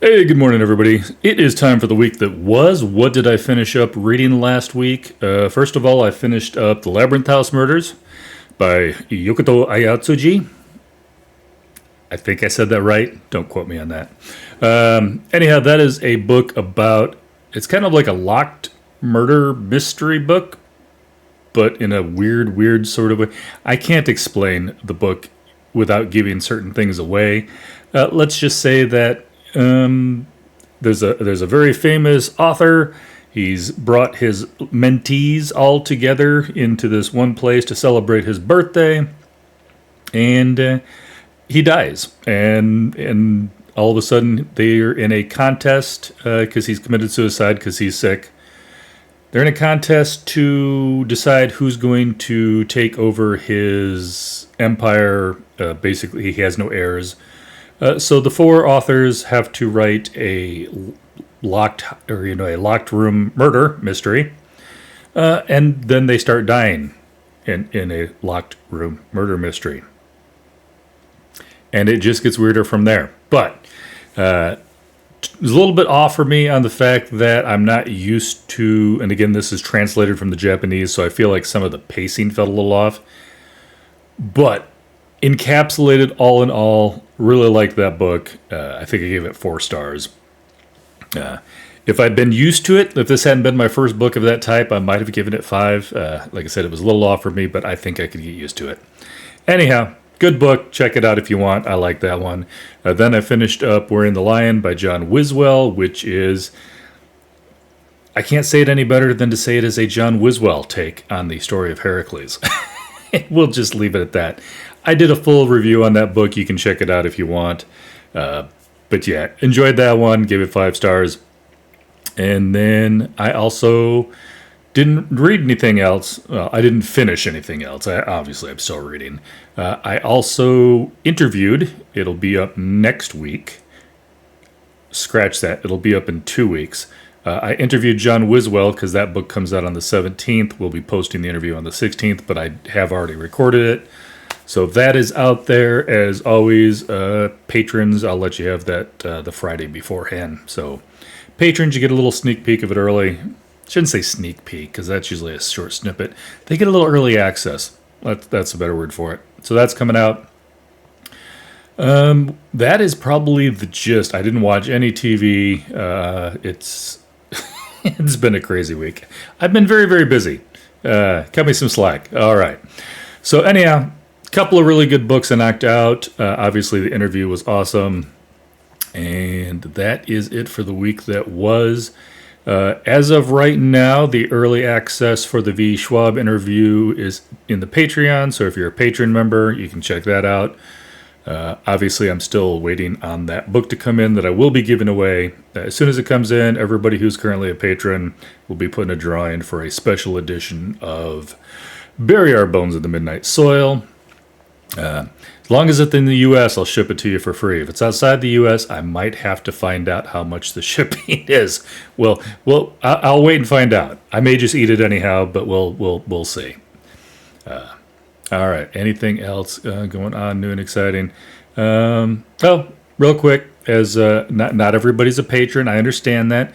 Hey, good morning, everybody. It is time for the week that was. What did I finish up reading last week? First of all, I finished up The Labyrinth House Murders by Yokito Ayatsuji. I think I said that right. Don't quote me on that. Anyhow, that is a book about, it's kind of like a locked murder mystery book, but in a weird sort of way. I can't explain the book without giving certain things away. Let's just say that there's a very famous author. He's brought his mentees all together into this one place to celebrate his birthday, and he dies. And all of a sudden, they're in a contest because he's committed suicide because he's sick. They're in a contest to decide who's going to take over his empire. Basically, he has no heirs. So the four authors have to write a locked room murder mystery, and then they start dying in a locked room murder mystery, and it just gets weirder from there. But it's a little bit off for me on the fact that I'm not used to, and again, this is translated from the Japanese, so I feel like some of the pacing felt a little off. But encapsulated all in all, really liked that book. I think I gave it 4 stars. If I'd been used to it, if this hadn't been my first book of that type, I might have given it 5. Like I said, it was a little off for me, but I think I could get used to it. Anyhow, good book. Check it out if you want. I like that one. Then I finished up Wearing the Lion by John Wiswell, which is, I can't say it any better than to say it is a John Wiswell take on the story of Heracles. We'll just leave it at that. I did a full review on that book. You can check it out if you want. But yeah, enjoyed that one. Gave it 5 stars. And then I also didn't read anything else. Well, I didn't finish anything else. Obviously, I'm still reading. I also interviewed. It'll be up next week. Scratch that. It'll be up in 2 weeks. I interviewed John Wiswell because that book comes out on the 17th. We'll be posting the interview on the 16th, but I have already recorded it. So that is out there. As always, patrons, I'll let you have that the Friday beforehand. So patrons, you get a little sneak peek of it early. Shouldn't say sneak peek because that's usually a short snippet. They get a little early access. That's a better word for it. So that's coming out. That is probably the gist. I didn't watch any TV. It's been a crazy week. I've been very busy. Cut me some slack. All right. So anyhow, a couple of really good books I knocked out. Obviously, the interview was awesome. And that is it for the week that was. As of right now, the early access for the V E Schwab interview is in the Patreon. So if you're a patron member, you can check that out. Obviously, I'm still waiting on that book to come in that I will be giving away. As soon as it comes in, everybody who's currently a patron will be putting a drawing for a special edition of Bury Our Bones in the Midnight Soil. As long as it's in the U.S., I'll ship it to you for free. If it's outside the U.S., I might have to find out how much the shipping is. Well, I'll wait and find out. I may just eat it anyhow, but we'll see. All right. Anything else going on new and exciting? Real quick, as not everybody's a patron, I understand that.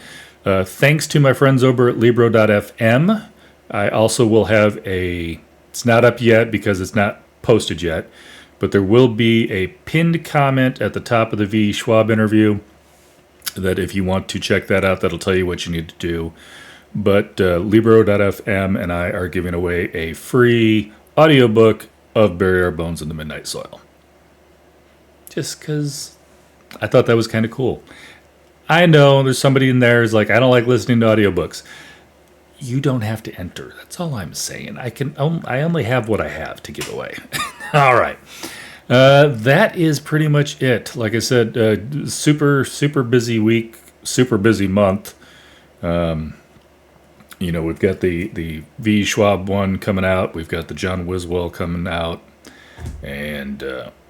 Thanks to my friends over at Libro.fm. I also will have it's not up yet because it's not posted yet, but there will be a pinned comment at the top of the V. Schwab interview that if you want to check that out, that'll tell you what you need to do. But Libro.fm and I are giving away a free audiobook of Bury Our Bones in the Midnight Soil. Just because I thought that was kind of cool. I know there's somebody in there who's like, I don't like listening to audiobooks. You don't have to enter. That's all I'm saying. I only have what I have to give away. All right. That is pretty much it. Like I said, super busy week, super busy month. We've got the V. Schwab one coming out. We've got the John Wiswell coming out. And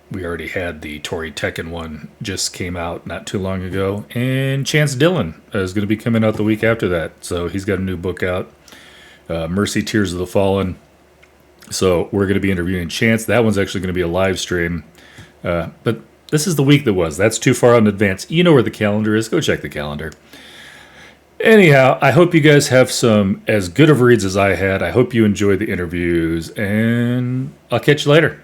we already had the Tory Tekken one just came out not too long ago. And Chance Dillon is going to be coming out the week after that. So he's got a new book out, Mercy, Tears of the Fallen. So we're going to be interviewing Chance. That one's actually going to be a live stream. But This is the week that was. That's too far out in advance. You know where the calendar is. Go check the calendar. Anyhow, I hope you guys have some as good of reads as I had. I hope you enjoyed the interviews, and I'll catch you later.